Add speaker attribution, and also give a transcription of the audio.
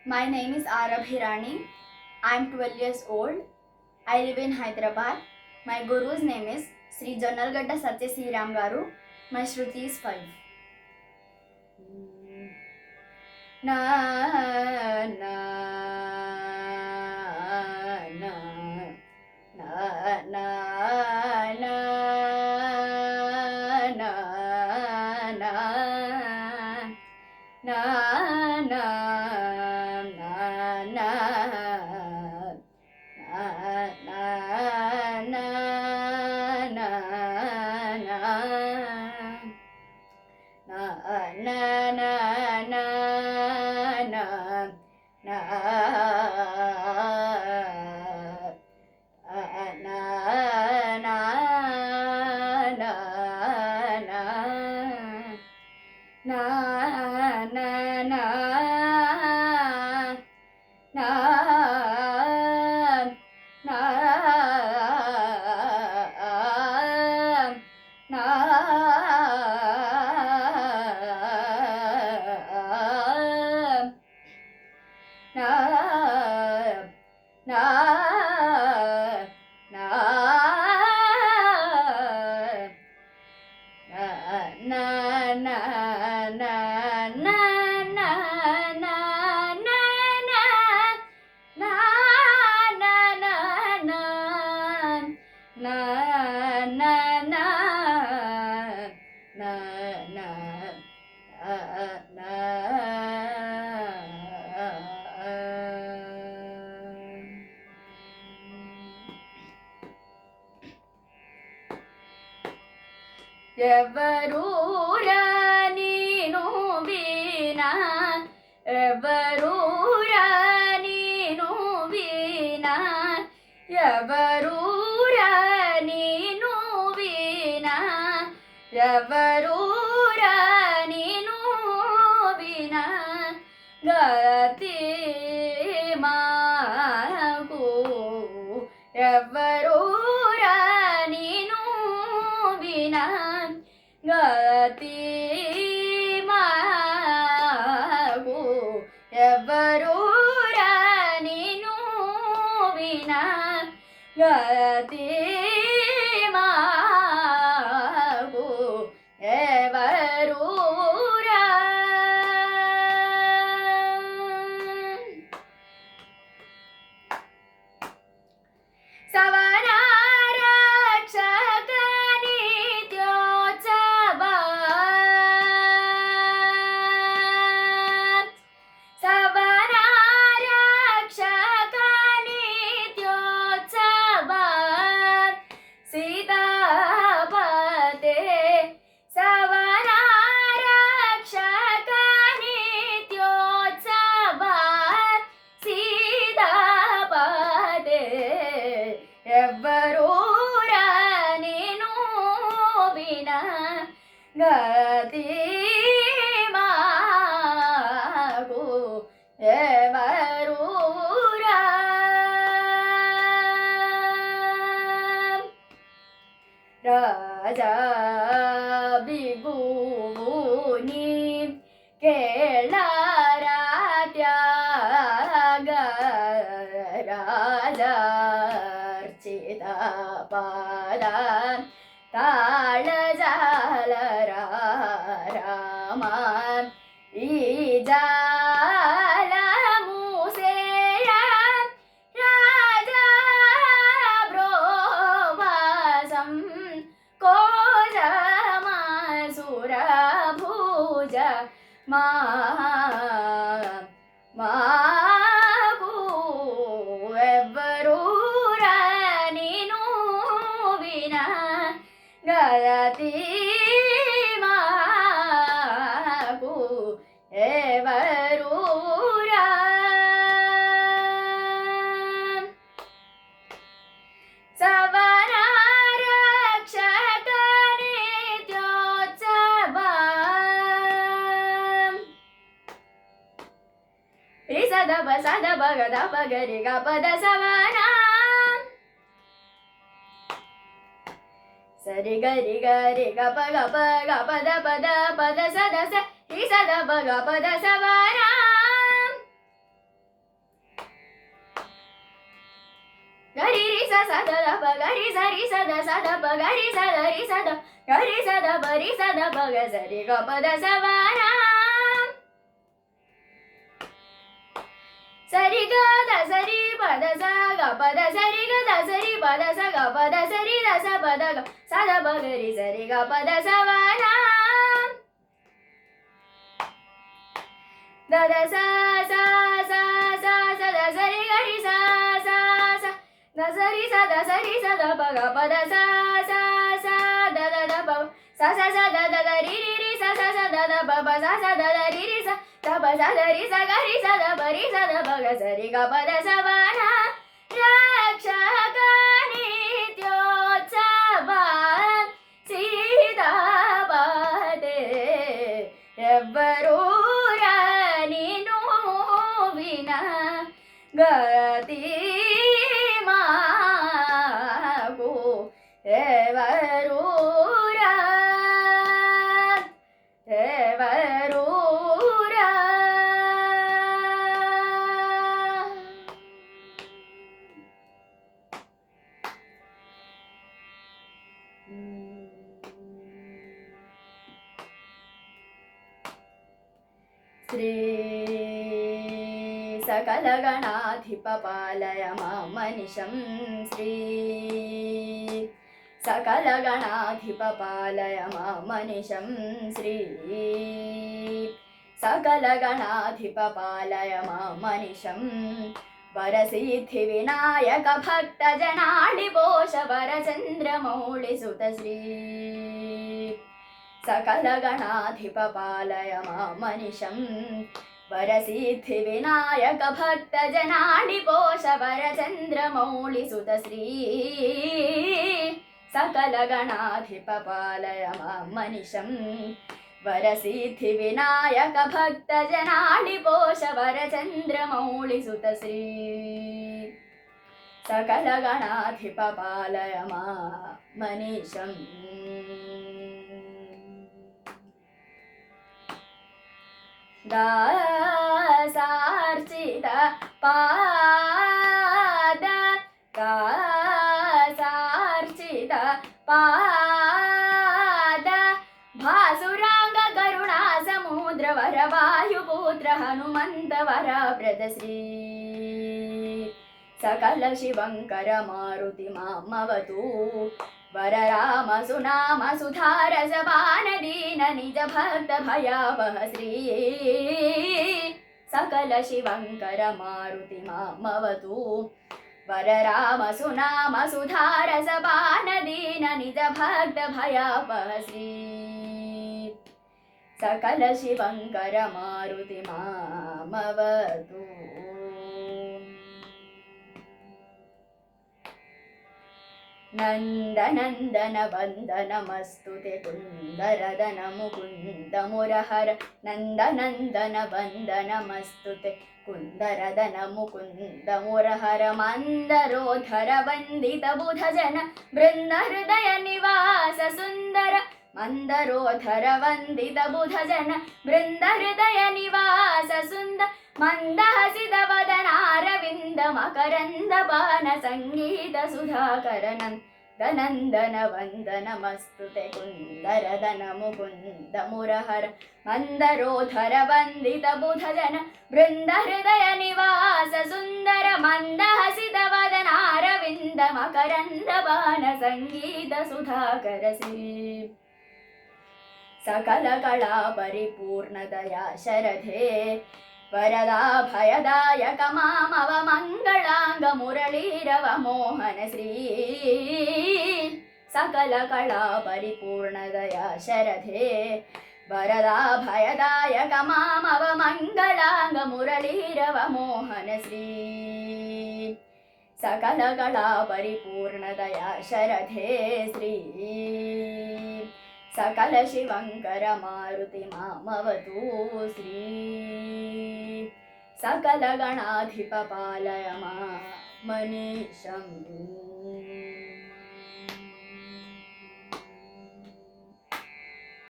Speaker 1: My name is Arab Hirani. I am 12 years old. I live in Hyderabad. My guru's name is Sri Jonnalgadda Satya Sriram Garu. My Shruti is 5. Na na na na na na na na na na na ఎవరూరా నీను vena ఎవరూరా నీను vena ఎవరూరా నీను vena ఎవరూరా నీను vena గతి మాకు ఎవరూరా నీను vena గతి మాకు ఎవరూరా నీను వినా గతి మాకు ఎవరూరా సవనా ఎవరూరా నేను వినా గతి మాకు ఎవరూరా రాజా బిగువుని కేళారా త్యాగ రాజా పాద తాళజాల రామ ఈ జాల మూసేయ రాజా బ్రోవాసం కోజమాసుర భుజ మాకు ఎవరూరా నీను వినా గతి మాకు ఎవరూరా సవనా రక్షక నిత్యోత్సవ రి సదబ సదబ గద పగరి గ పద సవనా సరి గరి గరి గ ప పద పద సద స రి సద ప గ పద సవనా sa da da pa ga ri sa da pa ga ri sa da ga ri sa da pa ri sa da pa ga sa ri ga pa da sa va na sa ri ga da sa ri pa da sa ga pa da sa ri ga da sa ri pa da sa ga pa da sa ri da sa pa da ga sa da pa ga ri sa ri ga pa da sa va na da da sa sa sa sa sa da sa ri ga ri sa sa sa da sa ri sa da pa ga pa da sa sa sa da da da pa sa sa sa da da da ri ri ri sa sa sa da da pa pa sa sa da da ri ri sa da pa sa da ri sa ga ri sa da pa ri sa da pa ga sa ri ga pa da sa va na ರಕ್ಷಕ ನಿತ್ಯೋತ್ಸವ ಸೀತಾಪತೆ ಎವ್ವರೂ ನೀನು ವಿನ ಗತಿ ಮಾಗು ಎವರು ಶ್ರೀ ಸಕಲಗಣಾಧಿಪ ಪಾಲಯ ಮಾಮನಿಶಂ ಶ್ರೀ ಸಕಲಗಣಾಧಿಪ ಪಾಲಯ ಮಾಮನಿಶಂ ಶ್ರೀ ಸಕಲಗಣಾಧಿಪ ಪಾಲಯ ಮಾಮನಿಶಂ ವರಸಿದ್ಧಿ ವಿನಾಯಕ ಭಕ್ತ ಜನಾಡಿ ಪೋಷ ವರಚಂದ್ರ ಮೌಳಿಸುತ ಶ್ರೀ ಸಕಲಗಣಾಧಿಪ ಪಾಲಯ ಮಾಮನಿಶಂ ವರಸಿದ್ಧಿ ವಿನಾಯಕ ಭಕ್ತ ಜನಾಡಿ ಪೋಷ ವರಚಂದ್ರ ಮೌಳಿಸುತ ಶ್ರೀ ಸಕಲಗಣಾಧಿಪ ಪಾಲಯ ಮಾಮನಿಶಂ ವರಸಿದ್ಧಿ ವಿನಾಯಕ ಭಕ್ತ ಜನಾಡಿ ಪೋಷ ವರಚಂದ್ರ ಮೌಳಿಸುತ ಶ್ರೀ ಸಕಲಗಣಾಧಿಪ ಪಾಲಯ ಮಾಮನಿಶಂ ದಾಸಾರ್ಚಿತ ಪಾದ ದಾಸಾರ್ಚಿತ ಪಾದ ಭಾಸುರಾಂಗ ಕರುಣಾ ಸಮುದ್ರ ವರ ವಾಯುಪುತ್ರ ಹನುಮಂತ ವರ ಪ್ರದ ಶ್ರೀ ಸಕಲ ಶಿವಂಕರ ಮಾರುತಿ ಮಾಮವತು ವರ ರಾಮ ಸುನಾಮ ಸುಧಾರ ಸಬಾನ ದೀನ ನಿಜ ಭಕ್ತ ಭಯಾವಹ ಶ್ರೀ ಸಕಲ ಶಿವಂಕರ ಮಾರುತಿ ಮಾಮವತು ವರ ರಾಮ ಸುನಾಮ ಸುಧಾರ ಸಬಾನ ದೀನ ನಿಜ ಭಕ್ತ ಭಯಾವಹ ಶ್ರೀ ಸಕಲ ಶಿವಂಕರ ಮಾರುತಿ ಮಾಮವತು ನಂದನಂದನ ವಂದನಮಸ್ತುತೆ ಕುಂದರದನ ಮುಕುಂದ ಮುರಹರ ನಂದನಂದನ ವಂದನಮಸ್ತುತೆ ಕುಂದರದನ ಮುಕುಂದ ಮುರಹರ ಮಂದರೋಧರ ವಂದಿತ ಬುಧ ಜನ ಬೃಂದ ಹೃದಯ ನಿವಾಸ ಸುಂದರ ಮಂದರೋಧರ ವಂದಿತ ಬುಧ ಜನ ಬೃಂದ ಹೃದಯ ನಿವಾಸ ಸುಂದರ ಮಂದಹಸಿದ ವದನಾರವಿಂದ ಮಕರಂದ ಪಾನ ಸಂಗೀತ ಸುಧಾಕರ ನಂದನಂದನ ವಂದನಮಸ್ತುತೆ ಕುಂದರದನ ಮುಕುಂದ ಮುರಹರ ಮಂದರೋಧರ ವಂದಿತ ಬುಧ ಜನ ಬೃಂದ ಹೃದಯ ನಿವಾಸ ಸುಂದರ ಮಂದಹಸಿದ ವದನಾರವಿಂದ ಮಕರಂದ ಪಾನ ಸಂಗೀತ ಸುಧಾಕರ ಶ್ರೀ ಸಕಲ ಕಳಾ ಪರಿಪೂರ್ಣ ದಯಾ ಶರಧೆ ವರದಾ ಭಯದಾಯಕ ಮಾಮವ ಮಂಗಳಾಂಗ ಮುರಳೀರವ ಮೋಹನ ಶ್ರೀ ಸಕಲ ಕಳಾ ಪರಿಪೂರ್ಣ ದಯಾ ಶರಧೆ ವರದಾ ಭಯದಾಯಕ ಮಾಮವ ಮಂಗಳಾಂಗ ಮುರಳೀರವ ಮೋಹನ ಶ್ರೀ ಸಕಲ ಕಳಾ ಪರಿಪೂರ್ಣ ದಯಾ ಶರಧೆ ಶ್ರೀ ಸಕಲ ಶಿವಂಕರ ಮಾರುತಿ ಮಾಮವತು ಶ್ರೀ ಸಕಲ ಗಣಾಧಿಪ ಪಾಲಯ ಮಾಮನಿಶಂ